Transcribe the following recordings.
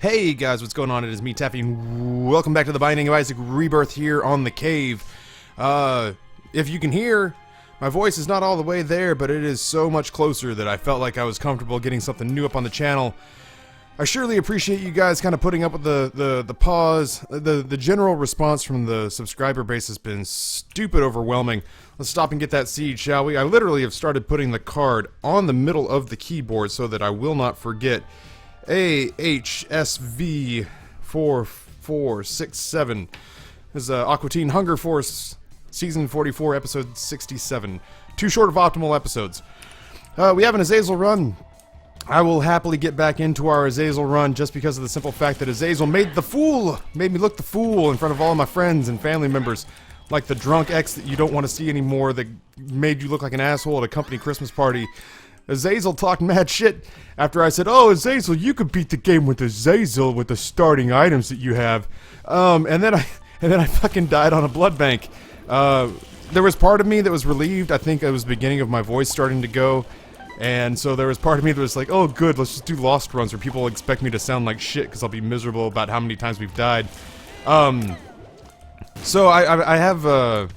Hey guys, what's going on? It is me, Taffy, and welcome back to the Binding of Isaac Rebirth here on the cave. If you can hear, my voice is not all the way there, but it is so much closer that I felt like I was comfortable getting something new up on the channel. I surely appreciate you guys kind of putting up with the pause. The general response from the subscriber base has been stupid overwhelming. Let's stop and get that seed, shall we? I literally have started putting the card on the middle of the keyboard so that I will not forget. AHSV 4467 is Aqua Teen Hunger Force Season 44, Episode 67. Too short of optimal episodes. We have an Azazel run. I will happily get back into our Azazel run just because of the simple fact that Azazel made me look the fool in front of all my friends and family members. Like the drunk ex that you don't want to see anymore that made you look like an asshole at a company Christmas party. Azazel talked mad shit after I said, "Oh, Azazel, you could beat the game with Azazel with the starting items that you have." And then I fucking died on a blood bank. There was part of me that was relieved. I think it was the beginning of my voice starting to go. And so there was part of me that was like, "Oh, good, let's just do Lost runs where people expect me to sound like shit because I'll be miserable about how many times we've died." So I have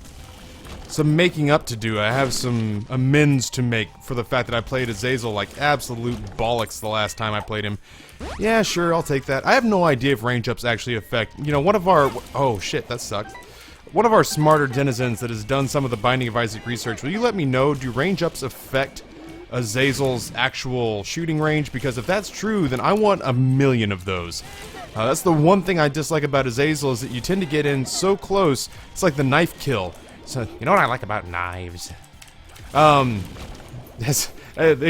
some making up to do. I have some amends to make for the fact that I played Azazel like absolute bollocks the last time I played him. Yeah, sure, I'll take that. I have no idea if range ups actually affect, you know, one of our, oh shit, that sucked. One of our smarter denizens that has done some of the Binding of Isaac research, will you let me know, do range ups affect Azazel's actual shooting range? Because if that's true, then I want 1,000,000 of those. That's the one thing I dislike about Azazel, is that you tend to get in so close, it's like the knife kill. So, you know what I like about knives? In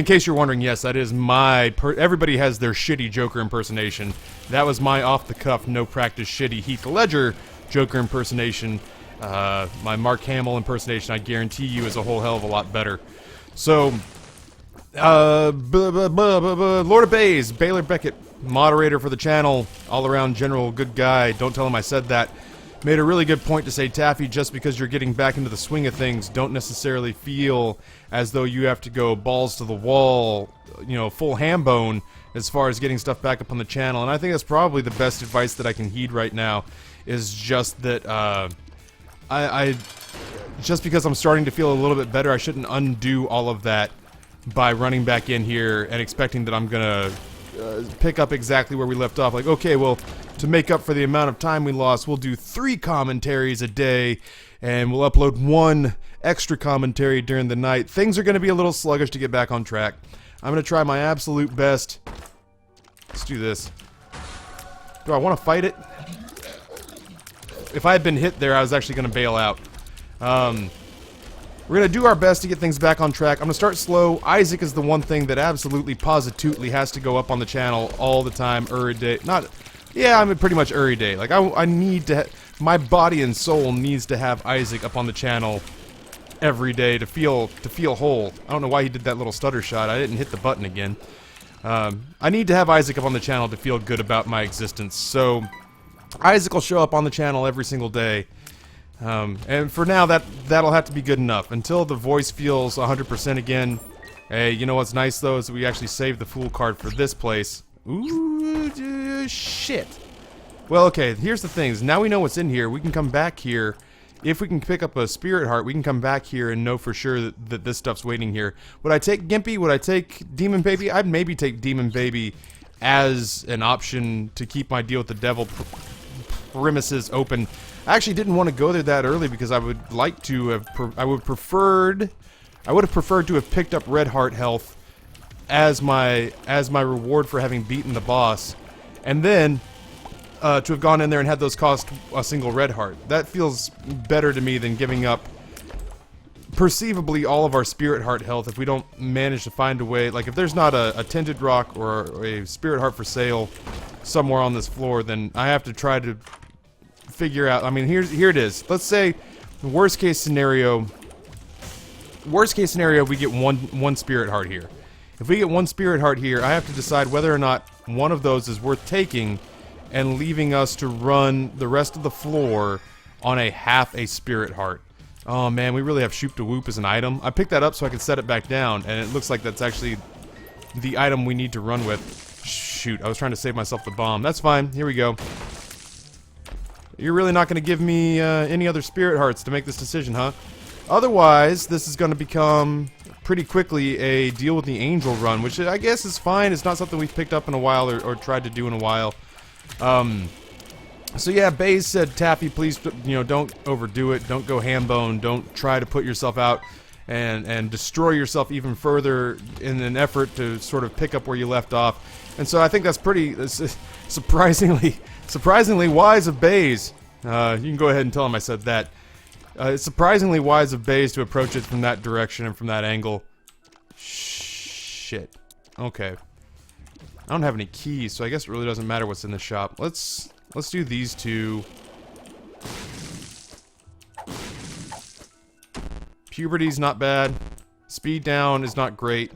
case you're wondering, yes, that is my... everybody has their shitty Joker impersonation. That was my off-the-cuff, no-practice, shitty Heath Ledger Joker impersonation. My Mark Hamill impersonation, I guarantee you, is a whole hell of a lot better. So, Lord of Bays, Baylor Beckett, moderator for the channel, all-around general good guy, don't tell him I said that, made a really good point to say, Taffy, just because you're getting back into the swing of things, don't necessarily feel as though you have to go balls to the wall, you know, full ham bone as far as getting stuff back up on the channel. And I think that's probably the best advice that I can heed right now, is just that just because I'm starting to feel a little bit better, I shouldn't undo all of that by running back in here and expecting that I'm gonna pick up exactly where we left off. Like, okay, well, to make up for the amount of time we lost, we'll do 3 commentaries a day, and we'll upload 1 extra commentary during the night. Things are going to be a little sluggish to get back on track. I'm going to try my absolute best. Let's do this. Do I want to fight it? If I had been hit there, I was actually going to bail out. We're going to do our best to get things back on track. I'm going to start slow. Isaac is the one thing that absolutely positively has to go up on the channel all the time, every day. Yeah, I mean, pretty much every day. Like, I need to... my body and soul needs to have Isaac up on the channel every day to feel whole. I don't know why he did that little stutter shot. I didn't hit the button again. I need to have Isaac up on the channel to feel good about my existence. So, Isaac will show up on the channel every single day. And for now, that'll have to be good enough. Until the voice feels 100% again. Hey, you know what's nice, though, is that we actually saved the Fool card for this place. Ooh, shit. Well, okay, here's the things. Now we know what's in here. We can come back here. If we can pick up a Spirit Heart, we can come back here and know for sure that this stuff's waiting here. Would I take Gimpy? Would I take Demon Baby? I'd maybe take Demon Baby as an option to keep my deal with the devil premises open. I actually didn't want to go there that early because I would like to have... I would have preferred to have picked up Red Heart health as my reward for having beaten the boss, and then to have gone in there and had those cost a single Red Heart. That feels better to me than giving up perceivably all of our Spirit Heart health if we don't manage to find a way. Like, if there's not a Tinted Rock or a Spirit Heart for sale somewhere on this floor, then I have to try to figure out... I mean, here it is. Let's say, worst case scenario, we get one Spirit Heart here. If we get 1 Spirit Heart here, I have to decide whether or not one of those is worth taking and leaving us to run the rest of the floor on a half a Spirit Heart. Oh man, we really have Shoop to Whoop as an item. I picked that up so I could set it back down, and it looks like that's actually the item we need to run with. Shoot, I was trying to save myself the bomb. That's fine. Here we go. You're really not going to give me any other spirit hearts to make this decision, huh? Otherwise, this is going to become pretty quickly a deal with the angel run, which I guess is fine. It's not something we've picked up in a while or tried to do in a while. So yeah, Baze said, Taffy, please, don't overdo it. Don't go ham bone. Don't try to put yourself out and destroy yourself even further in an effort to sort of pick up where you left off. And so I think that's pretty surprisingly wise of Baze. You can go ahead and tell him I said that. It's surprisingly wise of Baze to approach it from that direction and from that angle. Shit. Okay. I don't have any keys, so I guess it really doesn't matter what's in the shop. Let's do these two. Puberty's not bad. Speed down is not great.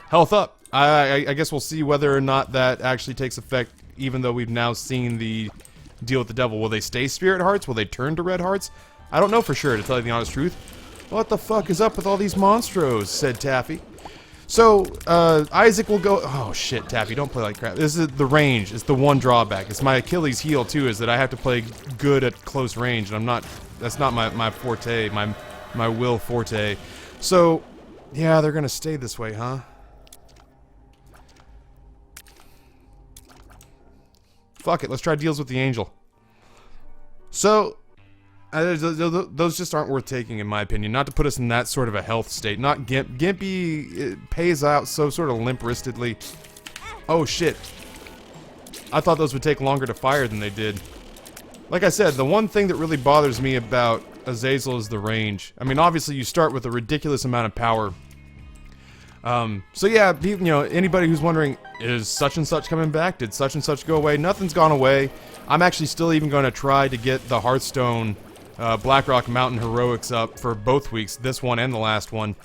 Health up. I guess we'll see whether or not that actually takes effect, even though we've now seen the deal with the devil. Will they stay spirit hearts? Will they turn to red hearts? I don't know for sure, to tell you the honest truth. What the fuck is up with all these monstros? Said Taffy. So, Isaac will go... Oh, shit, Taffy, don't play like crap. This is the range. It's the one drawback. It's my Achilles heel, too, is that I have to play good at close range, and I'm not... That's not my forte, my will forte. So, yeah, they're gonna stay this way, huh? Fuck it, let's try deals with the angel. So... those just aren't worth taking, in my opinion. Not to put us in that sort of a health state. Not Gimp. Gimpy it pays out so sort of limp-wristedly. Oh, shit. I thought those would take longer to fire than they did. Like I said, the one thing that really bothers me about Azazel is the range. I mean, obviously, you start with a ridiculous amount of power. So yeah, anybody who's wondering, is such and such coming back? Did such and such go away? Nothing's gone away. I'm actually still even going to try to get the Hearthstone Blackrock Mountain Heroics up for both weeks, this one and the last one.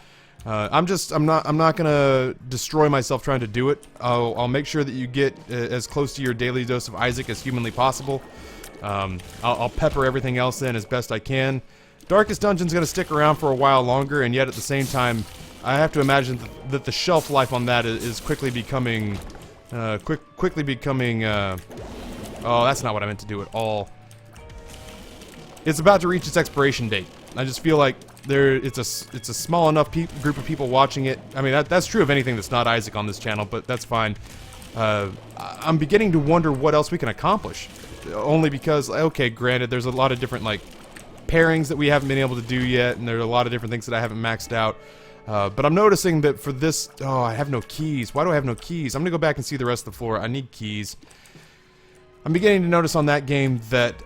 I'm not gonna destroy myself trying to do it. I'll make sure that you get as close to your daily dose of Isaac as humanly possible. I'll pepper everything else in as best I can. Darkest Dungeon's gonna stick around for a while longer, and yet at the same time, I have to imagine that the shelf life on that is quickly becoming, oh, that's not what I meant to do at all. It's about to reach its expiration date. I just feel like it's a small enough group of people watching it. I mean, that's true of anything that's not Isaac on this channel, but that's fine. I'm beginning to wonder what else we can accomplish. Only because, okay, granted, there's a lot of different, like, pairings that we haven't been able to do yet, and there are a lot of different things that I haven't maxed out. But I'm noticing that for this... Oh, I have no keys. Why do I have no keys? I'm gonna go back and see the rest of the floor. I need keys. I'm beginning to notice on that game that,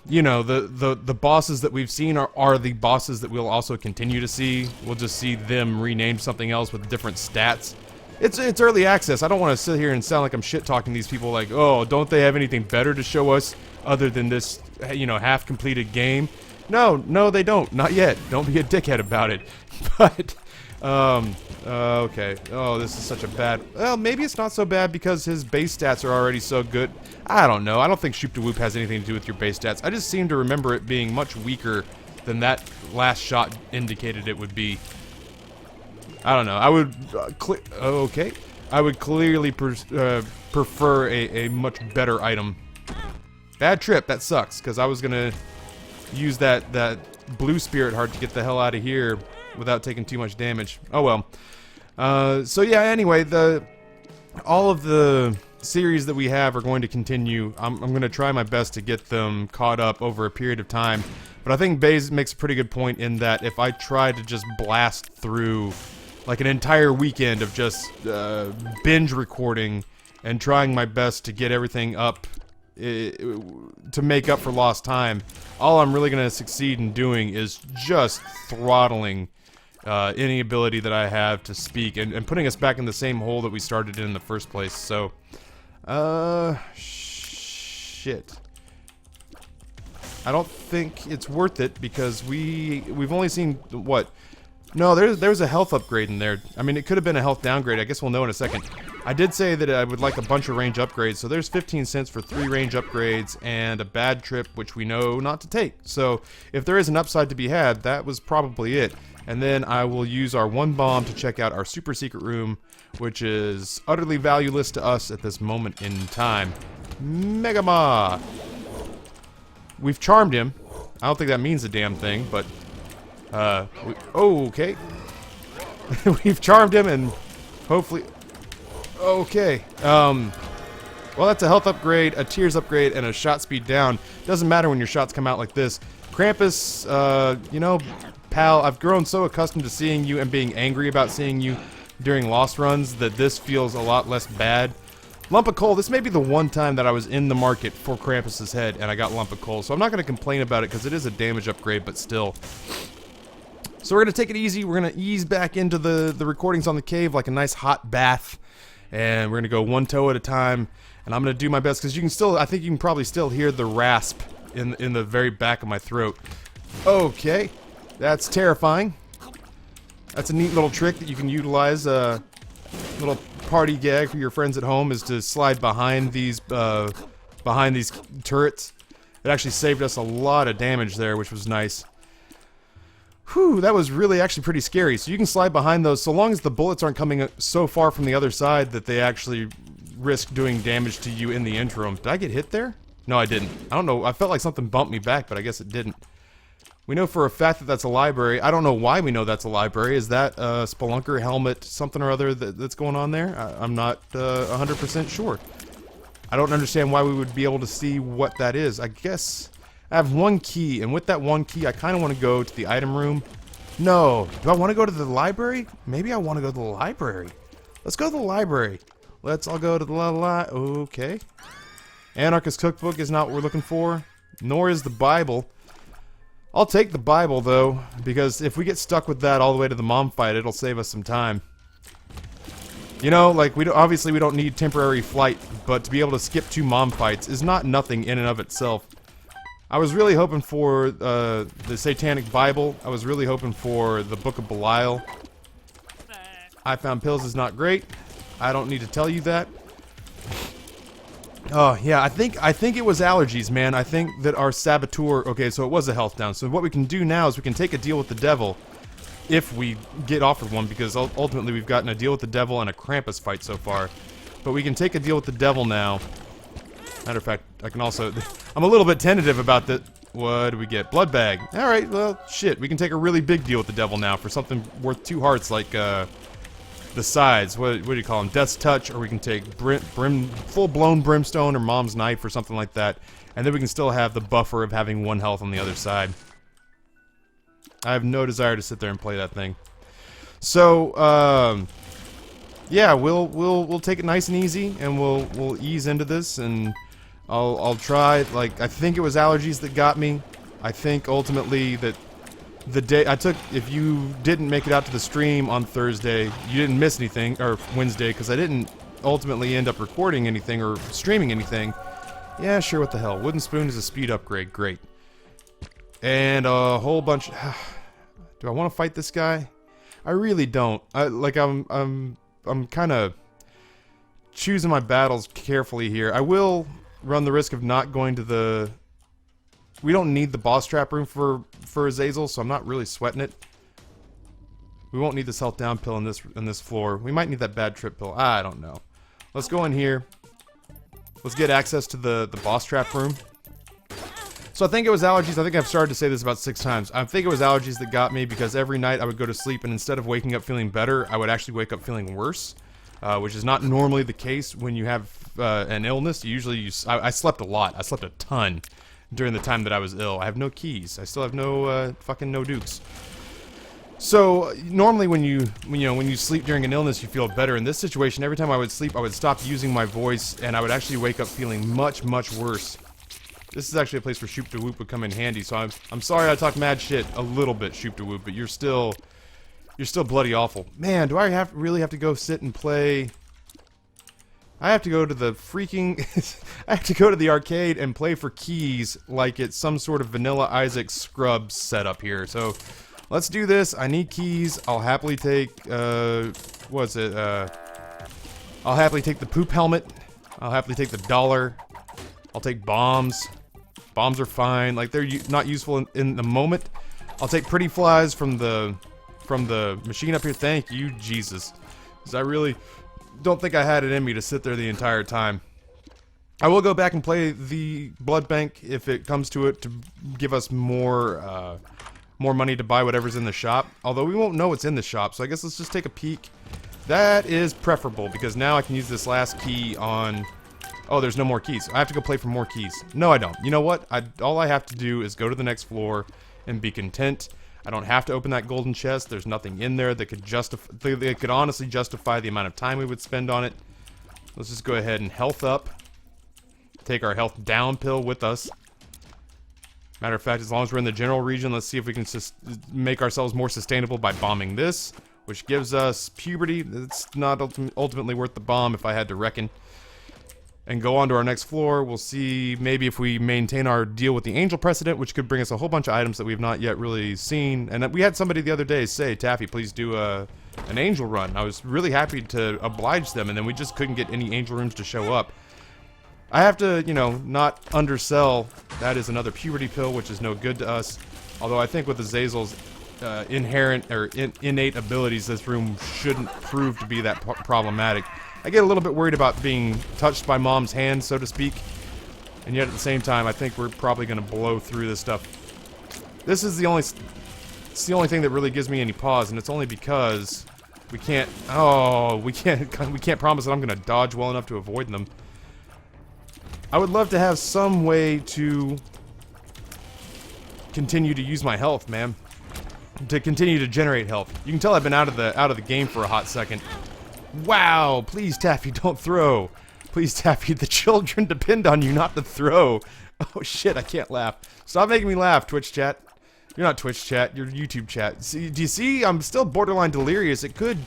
the bosses that we've seen are the bosses that we'll also continue to see. We'll just see them renamed something else with different stats. It's early access. I don't want to sit here and sound like I'm shit-talking these people like, oh, don't they have anything better to show us other than this, half-completed game? No, they don't. Not yet. Don't be a dickhead about it. But, okay. Oh, this is such a bad... Well, maybe it's not so bad because his base stats are already so good. I don't know. I don't think Shoop to Whoop has anything to do with your base stats. I just seem to remember it being much weaker than that last shot indicated it would be. I don't know. I would... okay. I would clearly prefer a much better item. Bad trip. That sucks, because I was gonna use that blue spirit heart to get the hell out of here without taking too much damage. Oh well. So yeah, anyway, all of the series that we have are going to continue. I'm going to try my best to get them caught up over a period of time. But I think Baze makes a pretty good point in that if I try to just blast through like an entire weekend of just binge recording and trying my best to get everything up to make up for lost time, all I'm really going to succeed in doing is just throttling any ability that I have to speak and putting us back in the same hole that we started in the first place. So, shit. I don't think it's worth it because we've only seen, what? No, there's a health upgrade in there. I mean, it could have been a health downgrade. I guess we'll know in a second. I did say that I would like a bunch of range upgrades, so there's 15 cents for 3 range upgrades and a bad trip, which we know not to take. So, if there is an upside to be had, that was probably it. And then I will use our one bomb to check out our super secret room, which is utterly valueless to us at this moment in time. Megama! We've charmed him. I don't think that means a damn thing, but... okay. We've charmed him and hopefully... Okay. Well, that's a health upgrade, a tears upgrade, and a shot speed down. Doesn't matter when your shots come out like this. Krampus, you know, pal, I've grown so accustomed to seeing you and being angry about seeing you during lost runs that this feels a lot less bad. Lump of coal, this may be the one time that I was in the market for Krampus's head and I got lump of coal, so I'm not going to complain about it because it is a damage upgrade, but still. So we're going to take it easy, we're going to ease back into the recordings on the cave like a nice hot bath, and we're going to go one toe at a time, and I'm going to do my best because you can still, I think you can probably still hear the rasp in the very back of my throat. Okay, that's terrifying. That's a neat little trick that you can utilize, little party gag for your friends at home is to slide behind these turrets. It actually saved us a lot of damage there, which was nice. Whew, that was really actually pretty scary. So you can slide behind those so long as the bullets aren't coming so far from the other side that they actually risk doing damage to you in the interim. Did I get hit there? No, I didn't. I don't know. I felt like something bumped me back, but I guess it didn't. We know for a fact that that's a library. I don't know why we know that's a library. Is that a Spelunker helmet, something or other that's going on there? I'm not 100% sure. I don't understand why we would be able to see what that is. I guess I have one key, and with that one key, I kind of want to go to the item room. No. Do I want to go to the library? Maybe I want to go to the library. Let's go to the library. Let's all go to the Okay. Anarchist Cookbook is not what we're looking for, nor is the Bible. I'll take the Bible, though, because if we get stuck with that all the way to the mom fight, it'll save us some time. You know, like, obviously we don't need temporary flight, but to be able to skip 2 mom fights is not nothing in and of itself. I was really hoping for the Satanic Bible. I was really hoping for the Book of Belial. I Found Pills is not great. I don't need to tell you that. Oh, yeah, I think it was allergies, man. I think that our saboteur... Okay, so it was a health down. So what we can do now is we can take a deal with the devil if we get offered one, because ultimately we've gotten a deal with the devil and a Krampus fight so far. But we can take a deal with the devil now. Matter of fact, I can also... I'm a little bit tentative about that. What do we get? Blood bag. Alright, well, shit. We can take a really big deal with the devil now for something worth 2 hearts, like, the sides, what do you call them? Death's Touch, or we can take full-blown Brimstone or Mom's Knife or something like that, and then we can still have the buffer of having 1 health on the other side. I have no desire to sit there and play that thing. So, yeah, we'll take it nice and easy, and we'll ease into this, and I'll try. Like, I think it was allergies that got me. I think ultimately that the day I took, if you didn't make it out to the stream on Thursday, you didn't miss anything, or Wednesday, because I didn't ultimately end up recording anything or streaming anything. Yeah, sure, what the hell. Wooden Spoon is a speed upgrade, great. And a whole bunch... Do I want to fight this guy? I really don't. I'm kind of choosing my battles carefully here. I will run the risk of not going to the... We don't need the boss trap room for Azazel, so I'm not really sweating it. We won't need this health down pill in this floor. We might need that bad trip pill. I don't know. Let's go in here. Let's get access to the boss trap room. So I think it was allergies. I think I've started to say this about 6 times. I think it was allergies that got me because every night I would go to sleep and instead of waking up feeling better, I would actually wake up feeling worse, which is not normally the case when you have an illness. Usually, I slept a lot. I slept a ton during the time that I was ill. I have no keys. I still have no fucking no dukes. So normally when you sleep during an illness, you feel better. In this situation, every time I would sleep, I would stop using my voice, and I would actually wake up feeling much, much worse. This is actually a place where Shoop to Whoop would come in handy. So I'm sorry I talked mad shit a little bit, Shoop to Whoop, but you're still bloody awful. Man, do I really have to go sit and play? I have to go to the freaking... I have to go to the arcade and play for keys like it's some sort of Vanilla Isaac Scrubs setup here. So, let's do this. I need keys. I'll happily take... what's it? I'll happily take the poop helmet. I'll happily take the dollar. I'll take bombs. Bombs are fine. Like, they're not useful in the moment. I'll take pretty flies from the from the machine up here? Thank you, Jesus. Because I really don't think I had it in me to sit there the entire time. I will go back and play the blood bank if it comes to it to give us more money to buy whatever's in the shop. Although we won't know what's in the shop, so I guess let's just take a peek. That is preferable because now I can use this last key on... Oh, there's no more keys. I have to go play for more keys. No, I don't. You know what? All I have to do is go to the next floor and be content. I don't have to open that golden chest. There's nothing in there that could justify... They could honestly justify the amount of time we would spend on it. Let's just go ahead and health up. Take our health down pill with us. Matter of fact, as long as we're in the general region, let's see if we can make ourselves more sustainable by bombing this, which gives us puberty. It's not ultimately worth the bomb if I had to reckon. And go on to our next floor. We'll see maybe if we maintain our deal with the angel precedent, which could bring us a whole bunch of items that we've not yet really seen. And we had somebody the other day say, Taffy, please do an angel run. I was really happy to oblige them, and then we just couldn't get any angel rooms to show up. I have to, you know, not undersell. That is another puberty pill, which is no good to us. Although I think with Azazel's inherent or innate abilities, this room shouldn't prove to be that problematic. I get a little bit worried about being touched by mom's hand, so to speak. And yet at the same time, I think we're probably going to blow through this stuff. This is the only... It's the only thing that really gives me any pause, and it's only because we can't... Oh, we can't promise that I'm going to dodge well enough to avoid them. I would love to have some way to continue to use my health, man. To continue to generate health. You can tell I've been out of the game for a hot second. Wow, please Taffy, don't throw. Please Taffy, the children depend on you not to throw. Oh shit, I can't laugh. Stop making me laugh, Twitch chat. You're not Twitch chat, you're YouTube chat. See, do you see? I'm still borderline delirious. It could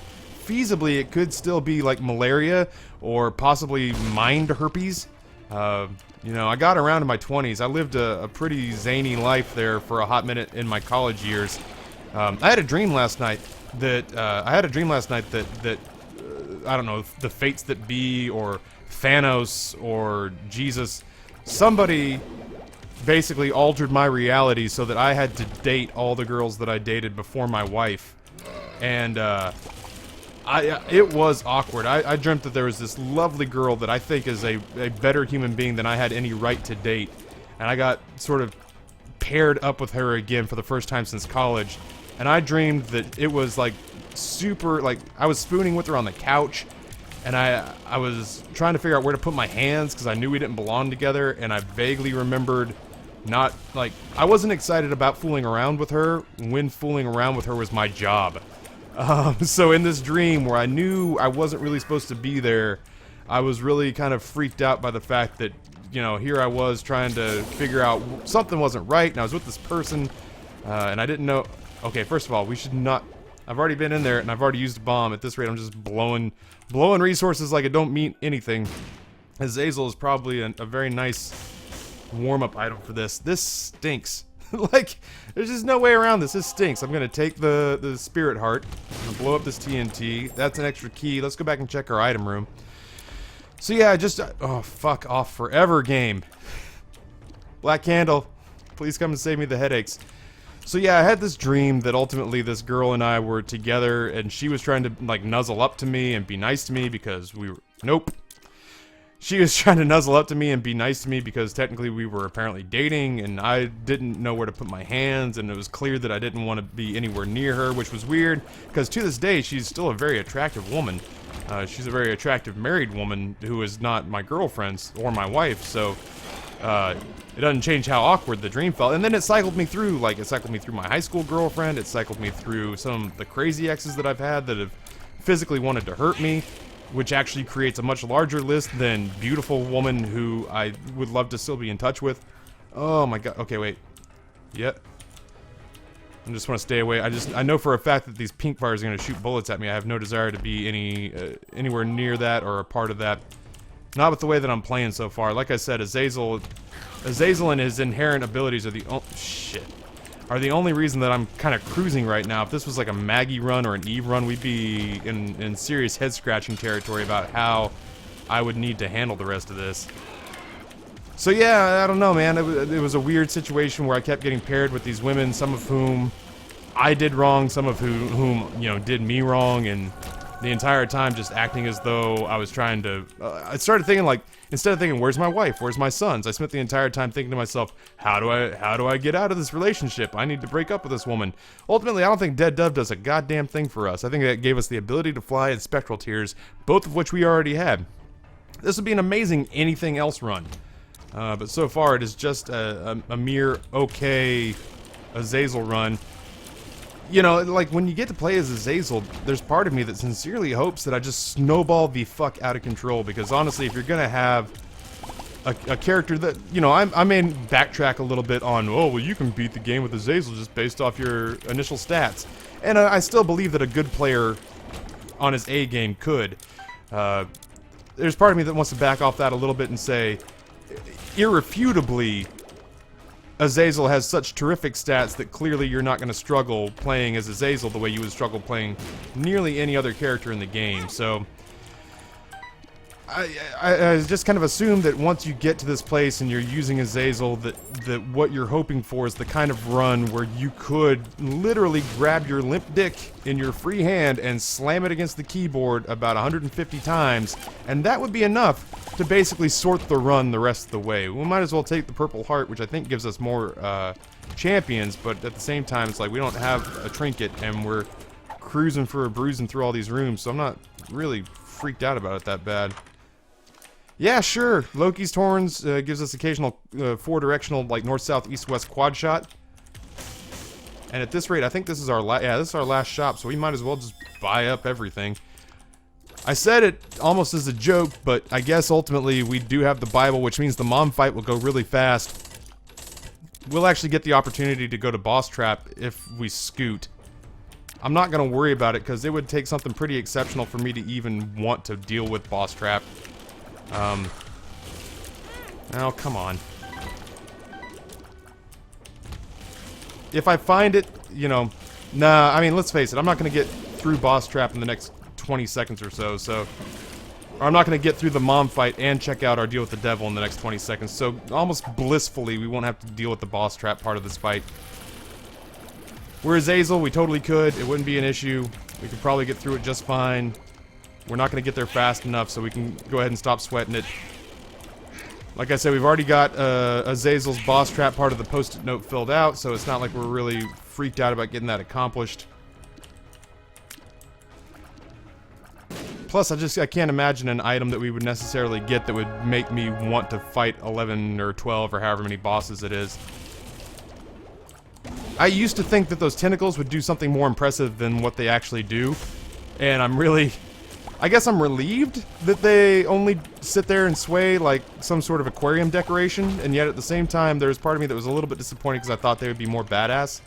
still be like malaria or possibly mind herpes. You know, I got around in my 20s. I lived a pretty zany life there for a hot minute in my college years. I had a dream last night that I don't know, the fates that be, or Thanos, or Jesus, somebody basically altered my reality so that I had to date all the girls that I dated before my wife. And, it was awkward. I dreamt that there was this lovely girl that I think is a better human being than I had any right to date. And I got sort of paired up with her again for the first time since college. And I dreamed that it was like super, like I was spooning with her on the couch. And I was trying to figure out where to put my hands because I knew we didn't belong together. And I vaguely remembered not, like, I wasn't excited about fooling around with her when fooling around with her was my job. So in this dream where I knew I wasn't really supposed to be there, I was really kind of freaked out by the fact that, you know, here I was trying to figure out something wasn't right, and I was with this person, and I didn't know... Okay, first of all, we should not... I've already been in there, and I've already used a bomb. At this rate, I'm just blowing resources like it don't mean anything. Azazel is probably a very nice warm-up item for this. This stinks. Like, there's just no way around this. This stinks. I'm gonna take the spirit heart. I'm gonna blow up this TNT. That's an extra key. Let's go back and check our item room. So yeah, just... oh, fuck off forever, game. Black Candle, please come and save me the headaches. So yeah, I had this dream that ultimately this girl and I were together, and she was trying to, like, nuzzle up to me and be nice to me because we were... Nope. She was trying to nuzzle up to me and be nice to me because technically we were apparently dating, and I didn't know where to put my hands, and it was clear that I didn't want to be anywhere near her, which was weird, because to this day, she's still a very attractive woman. She's a very attractive married woman who is not my girlfriend or my wife, so it doesn't change how awkward the dream felt. And then it cycled me through, like, it cycled me through my high school girlfriend, it cycled me through some of the crazy exes that I've had that have physically wanted to hurt me, which actually creates a much larger list than beautiful woman who I would love to still be in touch with. Oh my god. Okay, wait. Yep. I just want to stay away. I know for a fact that these pink bars are going to shoot bullets at me. I have no desire to be anywhere near that or a part of that. Not with the way that I'm playing so far. Like I said, Azazel and his inherent abilities are the only reason that I'm kind of cruising right now. If this was like a Maggie run or an Eve run, we'd be in serious head-scratching territory about how I would need to handle the rest of this. So yeah, I don't know, man. It was a weird situation where I kept getting paired with these women, some of whom I did wrong, some of whom, you know, did me wrong, and the entire time just acting as though I was trying to, I started thinking like, instead of thinking, where's my wife, where's my sons, I spent the entire time thinking to myself, how do I get out of this relationship? I need to break up with this woman. Ultimately, I don't think Dead Dove does a goddamn thing for us. I think that gave us the ability to fly and spectral tears, both of which we already had. This would be an amazing anything else run. But so far it is just a mere okay Azazel run. You know, like, when you get to play as Azazel, there's part of me that sincerely hopes that I just snowball the fuck out of control, because honestly, if you're gonna have a character that, you know, I may backtrack a little bit on, oh, well, you can beat the game with Azazel just based off your initial stats. And I still believe that a good player on his A game could. There's part of me that wants to back off that a little bit and say, irrefutably, Azazel has such terrific stats that clearly you're not going to struggle playing as Azazel the way you would struggle playing nearly any other character in the game. So I just kind of assume that once you get to this place and you're using Azazel, that what you're hoping for is the kind of run where you could literally grab your limp dick in your free hand and slam it against the keyboard about 150 times, and that would be enough to basically sort the run the rest of the way. We might as well take the Purple Heart, which I think gives us more champions, but at the same time, it's like we don't have a trinket, and we're cruising for a bruising through all these rooms, so I'm not really freaked out about it that bad. Yeah, sure. Loki's Horns gives us occasional four-directional, like north, south, east, west quad shot. And at this rate, I think this is our last shop, so we might as well just buy up everything. I said it almost as a joke, but I guess ultimately we do have the Bible, which means the mom fight will go really fast. We'll actually get the opportunity to go to Boss Trap if we scoot. I'm not going to worry about it, because it would take something pretty exceptional for me to even want to deal with Boss Trap. Oh, come on. If I find it, you know, nah, I mean, let's face it, I'm not going to get through Boss Trap in the next 20 seconds or so, or I'm not going to get through the mom fight and check out our deal with the devil in the next 20 seconds, so almost blissfully, we won't have to deal with the Boss Trap part of this fight. Whereas Azazel, we totally could, it wouldn't be an issue, we could probably get through it just fine. We're not going to get there fast enough, so we can go ahead and stop sweating it. Like I said, we've already got Azazel's Boss Trap part of the post-it note filled out, so it's not like we're really freaked out about getting that accomplished. Plus, I can't imagine an item that we would necessarily get that would make me want to fight 11 or 12 or however many bosses it is. I used to think that those tentacles would do something more impressive than what they actually do, and I guess I'm relieved that they only sit there and sway like some sort of aquarium decoration, and yet at the same time, there's part of me that was a little bit disappointed because I thought they would be more badass.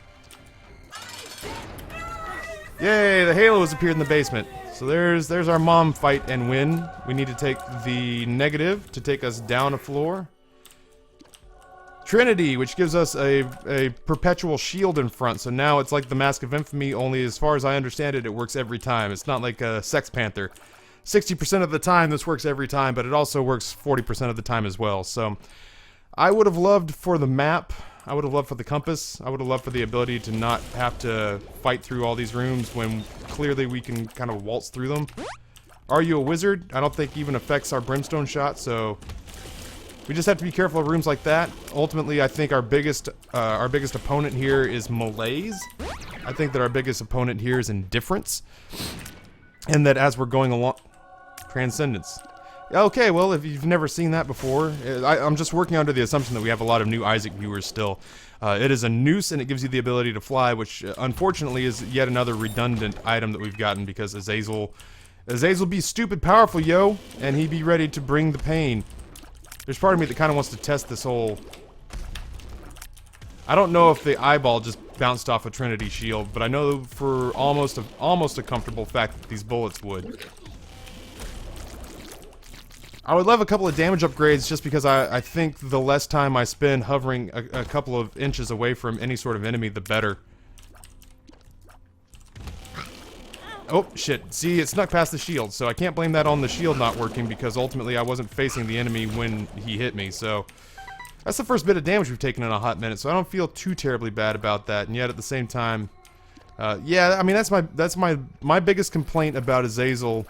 Yay, the Halo has appeared in the basement. So there's our mom fight and win. We need to take the negative to take us down a floor. Trinity, which gives us a perpetual shield in front, so now it's like the Mask of Infamy, only as far as I understand it, it works every time. It's not like a Sex Panther. 60% of the time this works every time, but it also works 40% of the time as well. So I would have loved for the map, I would have loved for the compass, I would have loved for the ability to not have to fight through all these rooms when clearly we can kind of waltz through them. Are you a wizard? I don't think even affects our brimstone shot, so we just have to be careful of rooms like that. Ultimately, I think our biggest opponent here is malaise. I think that our biggest opponent here is indifference, and that as we're going along, transcendence. Okay, well, if you've never seen that before, I'm just working under the assumption that we have a lot of new Isaac viewers still. It is a noose, and it gives you the ability to fly, which unfortunately is yet another redundant item that we've gotten because Azazel be stupid powerful, yo, and he be ready to bring the pain. There's part of me that kind of wants to test this whole... I don't know if the eyeball just bounced off a Trinity shield, but I know for almost a comfortable fact that these bullets would. I would love a couple of damage upgrades just because I think the less time I spend hovering a couple of inches away from any sort of enemy, the better. Oh, shit. See, it snuck past the shield, so I can't blame that on the shield not working because ultimately I wasn't facing the enemy when he hit me, so... That's the first bit of damage we've taken in a hot minute, so I don't feel too terribly bad about that, and yet at the same time, Yeah, I mean that's my biggest complaint about Azazel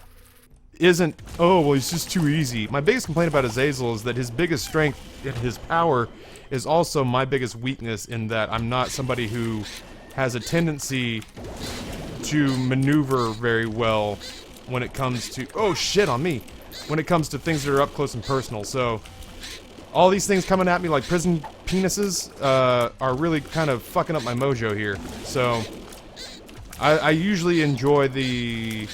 isn't, oh well, he's just too easy. My biggest complaint about Azazel is that his biggest strength and his power is also my biggest weakness, in that I'm not somebody who has a tendency to maneuver very well when it comes to, oh shit on me, when it comes to things that are up close and personal. So all these things coming at me like prison penises are really kind of fucking up my mojo here. So I usually enjoy the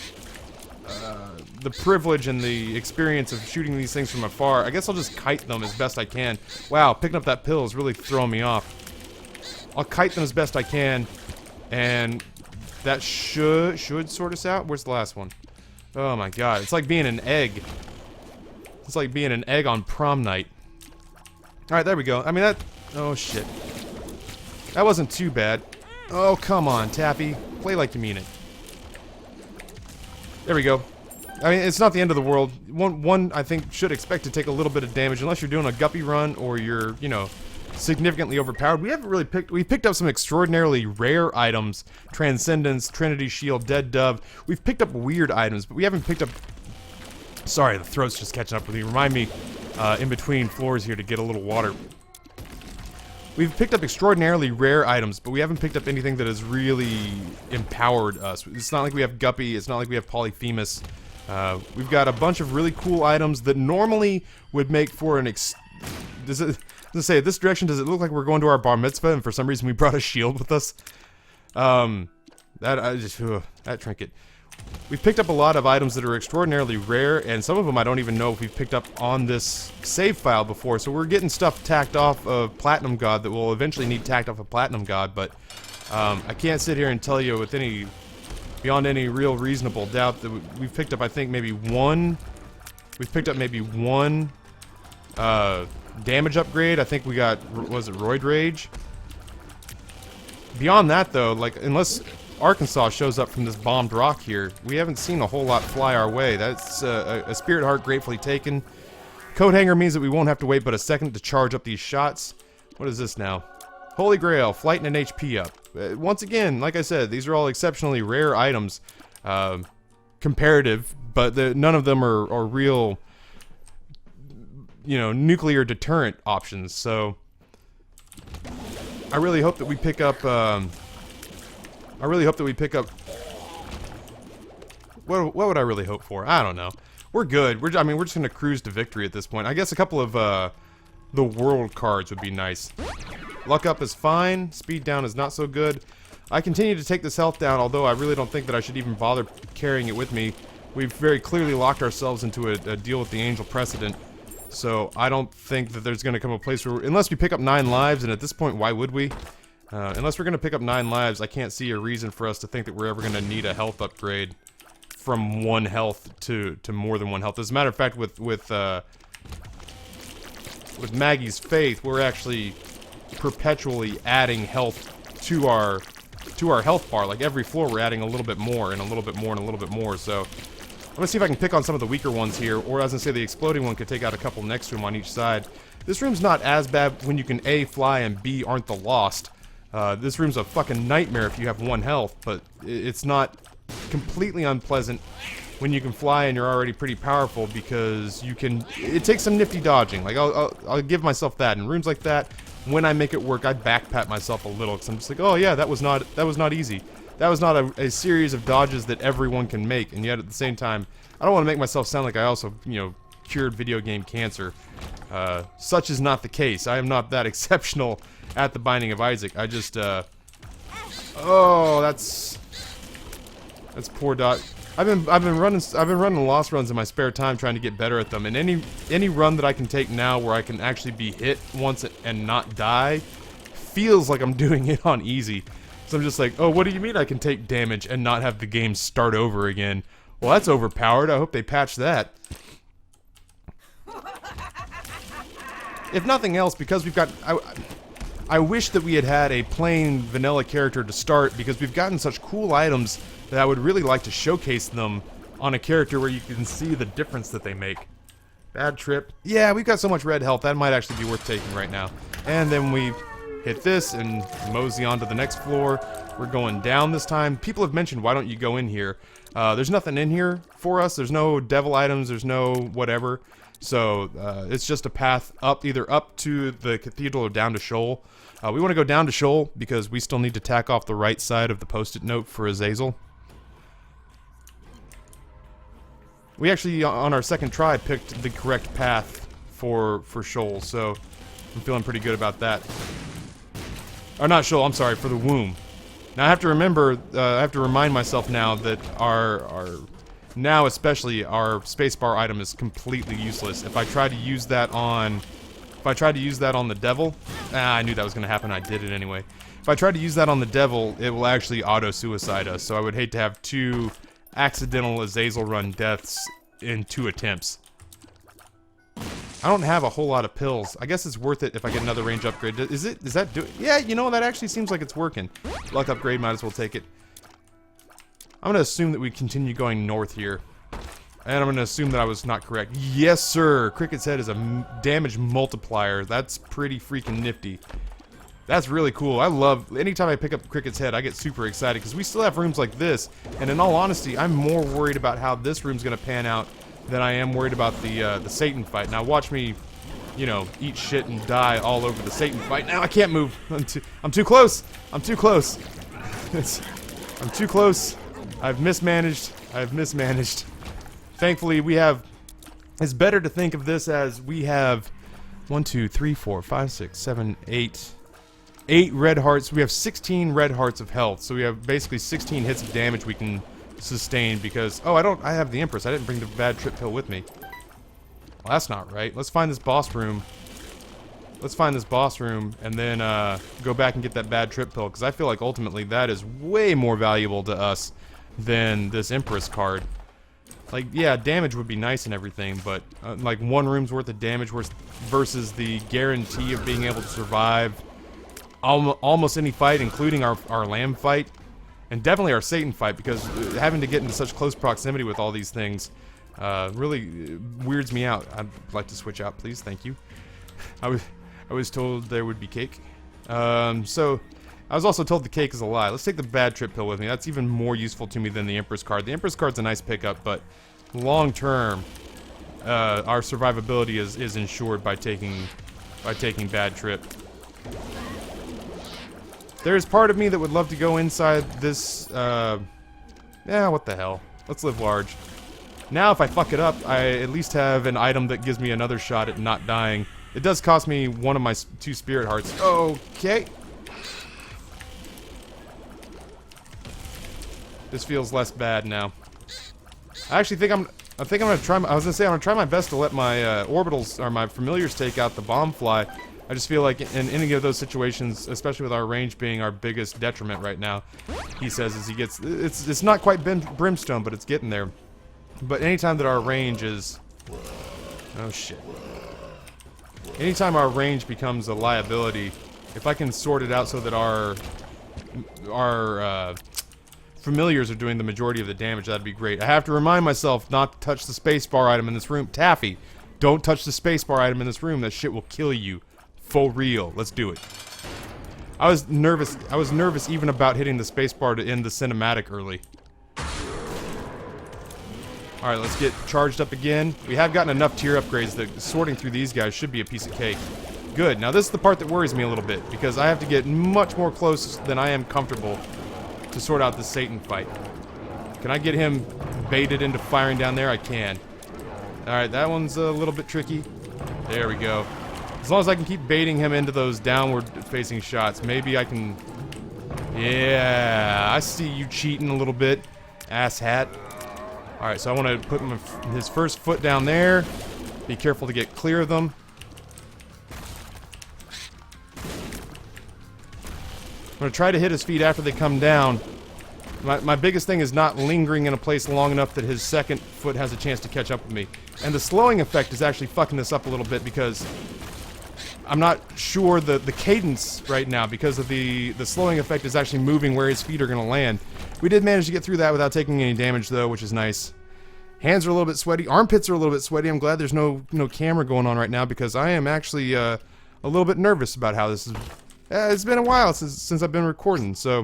privilege and the experience of shooting these things from afar. I guess I'll just kite them as best I can. Wow, picking up that pill is really throwing me off. I'll kite them as best I can, and that should sort us out. Where's the last one? Oh my god, it's like being an egg. It's like being an egg on prom night. Alright, there we go. I mean that, oh shit. That wasn't too bad. Oh, come on, Taffy. Play like you mean it. There we go. I mean, it's not the end of the world. One I think, should expect to take a little bit of damage, unless you're doing a guppy run, or you're, you know, significantly overpowered. We haven't really we picked up some extraordinarily rare items. Transcendence, Trinity Shield, Dead Dove. We've picked up weird items, but we haven't picked up... Sorry, the throat's just catching up with me. Remind me, in between floors here, to get a little water. We've picked up extraordinarily rare items, but we haven't picked up anything that has really empowered us. It's not like we have Guppy, it's not like we have Polyphemus. We've got a bunch of really cool items that normally would make for an does it say this direction? Does it look like we're going to our bar mitzvah and for some reason we brought a shield with us? That trinket. We've picked up a lot of items that are extraordinarily rare, and some of them I don't even know if we've picked up on this save file before, so we're getting stuff tacked off of Platinum God that will eventually need tacked off of Platinum God, but I can't sit here and tell you with any, beyond any real reasonable doubt, that we've picked up, I think, maybe one damage upgrade. I think we got, was it Roid Rage? Beyond that, though, like, unless Arkansas shows up from this bombed rock here, we haven't seen a whole lot fly our way. That's a Spirit Heart gratefully taken. Coat Hanger means that we won't have to wait but a second to charge up these shots. What is this now? Holy Grail, flight and an HP up. Once again, like I said, these are all exceptionally rare items. Comparative, but none of them are real, you know, nuclear deterrent options. So I really hope that we pick up what would I really hope for? I don't know. We're good. I mean, we're just gonna cruise to victory at this point. I guess a couple of the world cards would be nice. Luck up is fine. Speed down is not so good. I continue to take this health down, although I really don't think that I should even bother carrying it with me. We've very clearly locked ourselves into a deal with the Angel Precedent. So I don't think that there's gonna come a place where, unless we pick up 9 lives, and at this point, why would we? Unless we're going to pick up 9 lives, I can't see a reason for us to think that we're ever going to need a health upgrade from 1 health to more than 1 health. As a matter of fact, with Maggie's Faith, we're actually perpetually adding health to our health bar. Like every floor, we're adding a little bit more and a little bit more and a little bit more. So I'm going to see if I can pick on some of the weaker ones here, or as I say, the exploding one could take out a couple next to him on each side. This room's not as bad when you can A, fly, and B, aren't the lost. This room's a fucking nightmare if you have 1 health, but it's not completely unpleasant when you can fly and you're already pretty powerful, because you can, it takes some nifty dodging. Like, I'll give myself that. In rooms like that, when I make it work, I backpat myself a little, because I'm just like, oh yeah, that was not easy. That was not a series of dodges that everyone can make, and yet at the same time, I don't want to make myself sound like I also, you know, cured video game cancer. Such is not the case. I am not that exceptional at the Binding of Isaac. I just, oh, that's poor dot. I've been running lost runs in my spare time trying to get better at them, and any run that I can take now where I can actually be hit once and not die feels like I'm doing it on easy. So I'm just like, oh, what do you mean I can take damage and not have the game start over again? Well, that's overpowered. I hope they patch that. If nothing else, because we've got... I wish that we had had a plain vanilla character to start, because we've gotten such cool items that I would really like to showcase them on a character where you can see the difference that they make. Bad trip. Yeah, we've got so much red health, that might actually be worth taking right now. And then we hit this and mosey on to the next floor. We're going down this time. People have mentioned, why don't you go in here? There's nothing in here for us. There's no devil items. There's no whatever. So it's just a path up, either up to the cathedral or down to Shoal. We want to go down to Shoal because we still need to tack off the right side of the post-it note for Azazel. We actually, on our second try, picked the correct path for Shoal, so I'm feeling pretty good about that. Or not Shoal, I'm sorry, for the womb. Now I have to remember, I have to remind myself now that now especially our spacebar item is completely useless. If I try to use that on, the devil, I knew that was going to happen, I did it anyway. If I try to use that on the devil, it will actually auto-suicide us, so I would hate to have 2 accidental Azazel run deaths in 2 attempts. I don't have a whole lot of pills. I guess it's worth it if I get another range upgrade. Is that do? Yeah, you know, that actually seems like it's working. Luck upgrade, might as well take it. I'm gonna assume that we continue going north here. And I'm gonna assume that I was not correct. Yes, sir! Cricket's head is a damage multiplier. That's pretty freaking nifty. That's really cool. I love, anytime I pick up Cricket's head, I get super excited, because we still have rooms like this, and in all honesty, I'm more worried about how this room's gonna pan out than I am worried about the Satan fight. Now watch me, you know, eat shit and die all over the Satan fight. Now I can't move. I'm too close. I'm too close. I'm too close. I've mismanaged. Thankfully, we have, it's better to think of this as we have 1, 2, 3, 4, 5, 6, 7, 8 red hearts. We have 16 red hearts of health, so we have basically 16 hits of damage we can sustain because, oh, I have the Empress. I didn't bring the bad trip pill with me. Well, that's not right. Let's find this boss room. And then go back and get that bad trip pill, because I feel like ultimately that is way more valuable to us than this Empress card. Like, yeah, damage would be nice and everything, but like 1 room's worth of damage versus the guarantee of being able to survive almost any fight, including our lamb fight, and definitely our Satan fight, because having to get into such close proximity with all these things really weirds me out. I'd like to switch out, please. Thank you. I was told there would be cake. So I was also told the cake is a lie. Let's take the bad trip pill with me. That's even more useful to me than the Empress card. The Empress card's a nice pickup, but long term, our survivability is ensured by taking bad trip. There's part of me that would love to go inside this, yeah, what the hell. Let's live large. Now if I fuck it up, I at least have an item that gives me another shot at not dying. It does cost me 1 of my 2 spirit hearts. Okay. This feels less bad now. I actually think I'm gonna try, I'm gonna try my best to let my orbitals, or my familiars, take out the bomb fly. I just feel like in any of those situations, especially with our range being our biggest detriment right now, he says as he gets, it's not quite brimstone, but it's getting there. But anytime that our range is, oh shit. Anytime our range becomes a liability, if I can sort it out so that our familiars are doing the majority of the damage, that'd be great. I have to remind myself not to touch the spacebar item in this room. Taffy, don't touch the spacebar item in this room. That shit will kill you. For real. Let's do it. I was nervous even about hitting the spacebar to end the cinematic early. Alright, let's get charged up again. We have gotten enough tier upgrades that sorting through these guys should be a piece of cake. Good. Now this is the part that worries me a little bit, because I have to get much more close than I am comfortable to sort out the Satan fight. Can I get him baited into firing down there? I can. Alright, that one's a little bit tricky. There we go. As long as I can keep baiting him into those downward-facing shots, maybe I can... Yeah, I see you cheating a little bit, asshat. Alright, so I want to put his first foot down there. Be careful to get clear of them. I'm going to try to hit his feet after they come down. My biggest thing is not lingering in a place long enough that his second foot has a chance to catch up with me. And the slowing effect is actually fucking this up a little bit, because I'm not sure the cadence right now, because of the slowing effect is actually moving where his feet are going to land. We did manage to get through that without taking any damage, though, which is nice. Hands are a little bit sweaty. Armpits are a little bit sweaty. I'm glad there's no camera going on right now, because I am actually a little bit nervous about how this is. It's been a while since I've been recording, so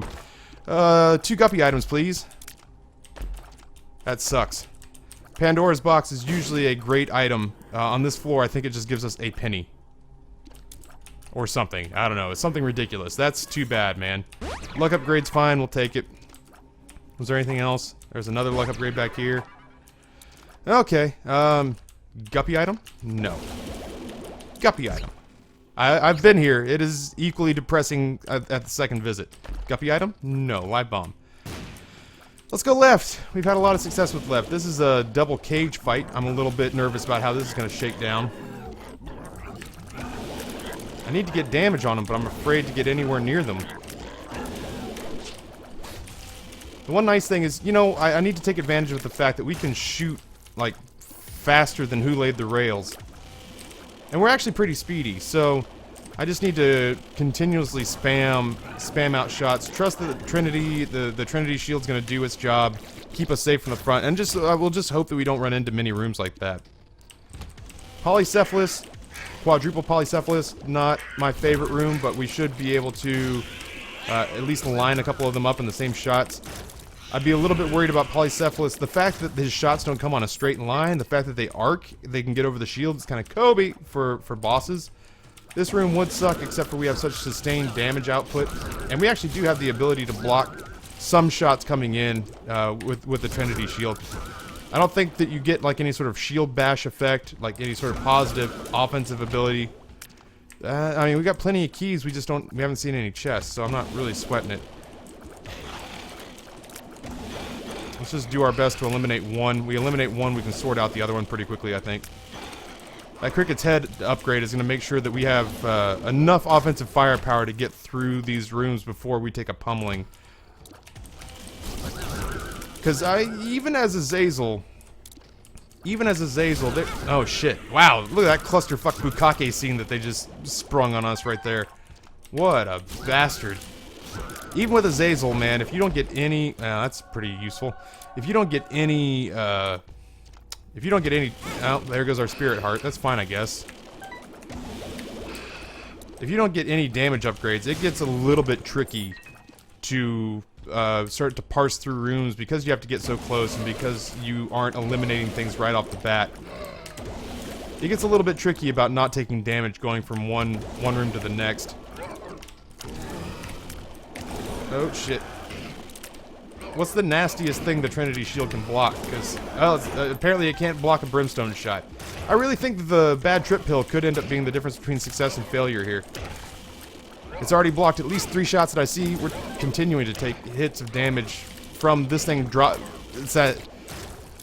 2 guppy items, please. That sucks. Pandora's box is usually a great item. On this floor, I think it just gives us a penny. Or something. I don't know. It's something ridiculous. That's too bad, man. Luck upgrade's fine. We'll take it. Was there anything else? There's another luck upgrade back here. Okay. Guppy item? No. Guppy item. I've been here. It is equally depressing at the second visit. Guppy item? No. Live bomb. Let's go left. We've had a lot of success with left. This is a double cage fight. I'm a little bit nervous about how this is going to shake down. I need to get damage on them, but I'm afraid to get anywhere near them. The one nice thing is, you know, I need to take advantage of the fact that we can shoot, like, faster than who laid the rails. And we're actually pretty speedy, so I just need to continuously spam out shots. Trust that the Trinity shield's gonna do its job, keep us safe from the front, and we'll just hope that we don't run into many rooms like that. Polycephalus, quadruple polycephalus, not my favorite room, but we should be able to at least line a couple of them up in the same shots. I'd be a little bit worried about polycephalus. The fact that his shots don't come on a straight line, the fact that they arc, they can get over the shield, is kind of Kobe for bosses. This room would suck, except for we have such sustained damage output, and we actually do have the ability to block some shots coming in with the Trinity shield. I don't think that you get like any sort of shield bash effect, like any sort of positive offensive ability. I mean, we got plenty of keys, we haven't seen any chests, so I'm not really sweating it. Let's just do our best to eliminate one. We eliminate one, we can sort out the other one pretty quickly, I think. That Cricket's Head upgrade is going to make sure that we have enough offensive firepower to get through these rooms before we take a pummeling. Because even as Azazel, oh shit, wow, look at that clusterfuck Bukake scene that they just sprung on us right there. What a bastard. Even with Azazel, man, if you don't get any, that's pretty useful. If you don't get any, oh, there goes our spirit heart. That's fine, I guess. If you don't get any damage upgrades, it gets a little bit tricky to start to parse through rooms because you have to get so close and because you aren't eliminating things right off the bat. It gets a little bit tricky about not taking damage going from one room to the next. Oh shit. What's the nastiest thing the Trinity shield can block? Because, apparently it can't block a brimstone shot. I really think that the bad trip pill could end up being the difference between success and failure here. It's already blocked at least 3 shots that I see. We're continuing to take hits of damage from this thing I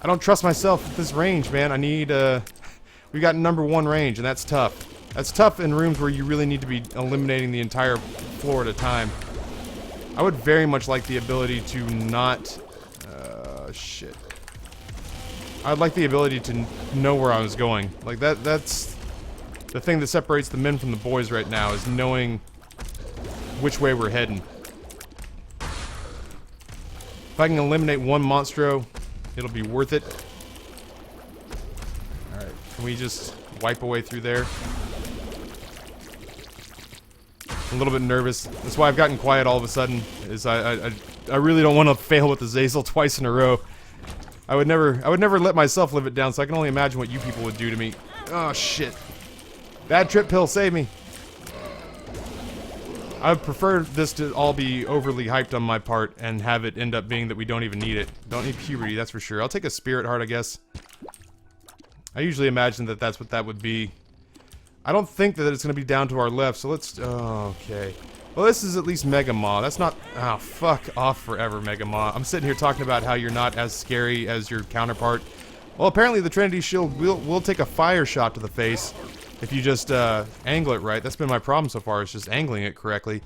don't trust myself at this range, man. I need, we got #1 range, and that's tough. That's tough in rooms where you really need to be eliminating the entire floor at a time. I would very much like the ability to not... shit. I'd like the ability to know where I was going. Like, that's the thing that separates the men from the boys right now, is knowing which way we're heading. If I can eliminate one monstro, it'll be worth it. Alright, can we just wipe away through there? A little bit nervous. That's why I've gotten quiet all of a sudden. Is I really don't want to fail with the Azazel twice in a row. I would never let myself live it down, so I can only imagine what you people would do to me. Oh shit. Bad trip pill, save me. I would prefer this to all be overly hyped on my part and have it end up being that we don't even need it. Don't need puberty, that's for sure. I'll take a spirit heart, I guess. I usually imagine that that's what that would be. I don't think that it's going to be down to our left, so let's... Oh, okay. Well, this is at least Mega Maw. That's not... Oh, fuck off forever, Mega Maw. I'm sitting here talking about how you're not as scary as your counterpart. Well, apparently the Trinity Shield will take a fire shot to the face if you just angle it right. That's been my problem so far, is just angling it correctly.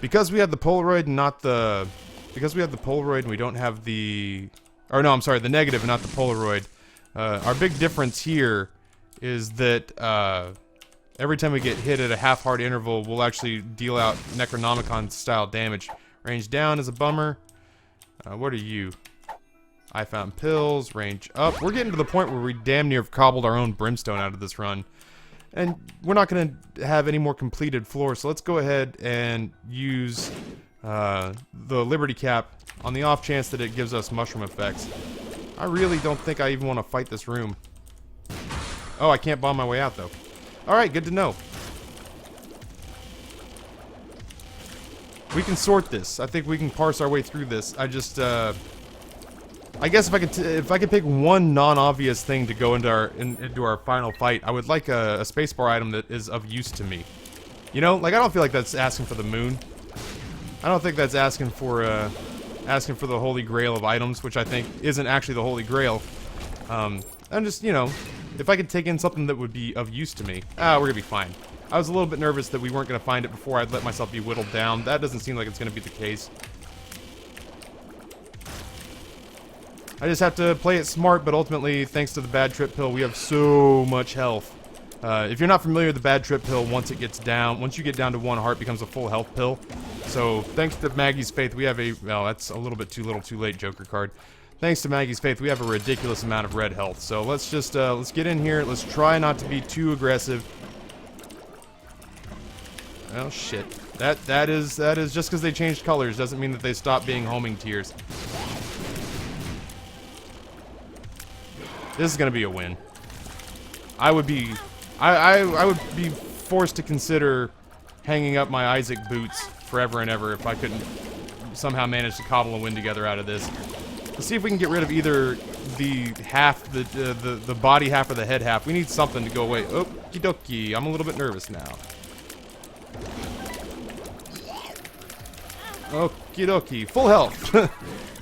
Because we have the Polaroid and not the... Because we have the Polaroid and we don't have the... Or no, I'm sorry, the negative and not the Polaroid. Our big difference here is that... every time we get hit at a half-heart interval, we'll actually deal out Necronomicon-style damage. Range down is a bummer. What are you? I found pills. Range up. We're getting to the point where we damn near cobbled our own brimstone out of this run. And we're not going to have any more completed floors, so let's go ahead and use the Liberty Cap on the off chance that it gives us mushroom effects. I really don't think I even want to fight this room. Oh, I can't bomb my way out, though. Alright, good to know. We can sort this. I think we can parse our way through this. I just, I guess if I could pick one non-obvious thing to go into our final fight, I would like a spacebar item that is of use to me. You know, like I don't feel like that's asking for the moon. I don't think that's asking for the Holy Grail of items, which I think isn't actually the Holy Grail. I'm just, you know, if I could take in something that would be of use to me, we're gonna be fine. I was a little bit nervous that we weren't gonna find it before I'd let myself be whittled down. That doesn't seem like it's gonna be the case. I just have to play it smart, but ultimately, thanks to the bad trip pill, we have so much health. If you're not familiar with the bad trip pill, once you get down to 1 heart, it becomes a full health pill. So, thanks to Maggie's faith, we have a... Well, that's a little bit too little too late, Joker card. Thanks to Maggie's faith, we have a ridiculous amount of red health. So, let's just, let's get in here. Let's try not to be too aggressive. Oh, shit. That is just because they changed colors doesn't mean that they stopped being homing tiers. This is gonna be a win. I would be forced to consider hanging up my Isaac boots forever and ever if I couldn't somehow manage to cobble a win together out of this. Let's see if we can get rid of either the body half or the head half. We need something to go away. Okie dokie. I'm a little bit nervous now. Okie dokie. Full health.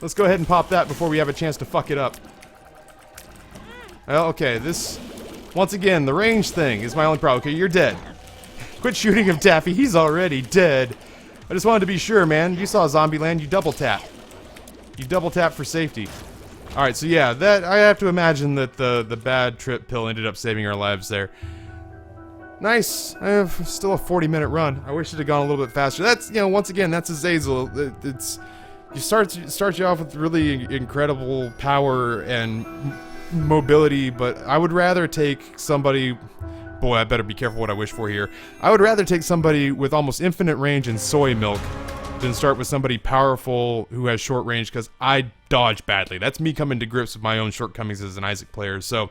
Let's go ahead and pop that before we have a chance to fuck it up. Well, okay, this... Once again, the range thing is my only problem. Okay, you're dead. Quit shooting him, Taffy. He's already dead. I just wanted to be sure, man. You saw Zombieland. You double tap. You double tap for safety. Alright, so yeah, that I have to imagine that the bad trip pill ended up saving our lives there. Nice. I have still a 40-minute run. I wish it had gone a little bit faster. That's, you know, once again, that's Azazel. It's... You start you off with really incredible power and mobility, but I would rather take somebody... Boy, I better be careful what I wish for here. I would rather take somebody with almost infinite range and soy milk than start with somebody powerful who has short range, because I dodge badly. That's me coming to grips with my own shortcomings as an Isaac player. So,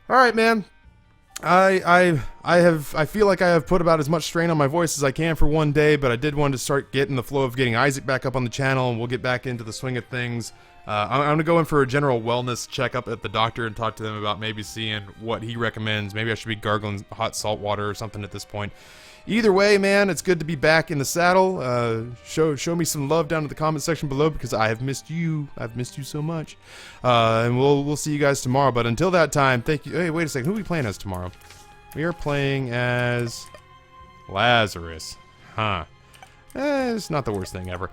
alright, man. I feel like I have put about as much strain on my voice as I can for one day, but I did want to start getting the flow of getting Isaac back up on the channel, and we'll get back into the swing of things. I'm going to go in for a general wellness checkup at the doctor and talk to them about maybe seeing what he recommends. Maybe I should be gargling hot salt water or something at this point. Either way, man, it's good to be back in the saddle. Show me some love down in the comment section below, because I have missed you. I've missed you so much. And we'll see you guys tomorrow. But until that time, thank you. Hey, wait a second. Who are we playing as tomorrow? We are playing as Lazarus. Huh. It's not the worst thing ever.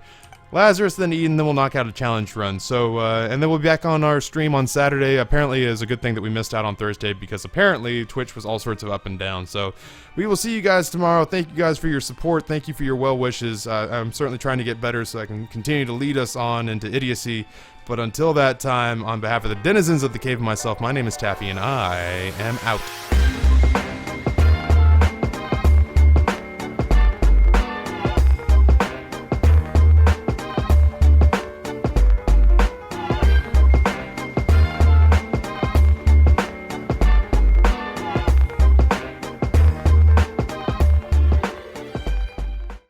Lazarus, then Eden, then we'll knock out a challenge run. So, and then we'll be back on our stream on Saturday. Apparently, it's a good thing that we missed out on Thursday, because apparently Twitch was all sorts of up and down. So, we will see you guys tomorrow. Thank you guys for your support. Thank you for your well wishes. I'm certainly trying to get better so I can continue to lead us on into idiocy. But until that time, on behalf of the denizens of the cave and myself, my name is Taffy, and I am out.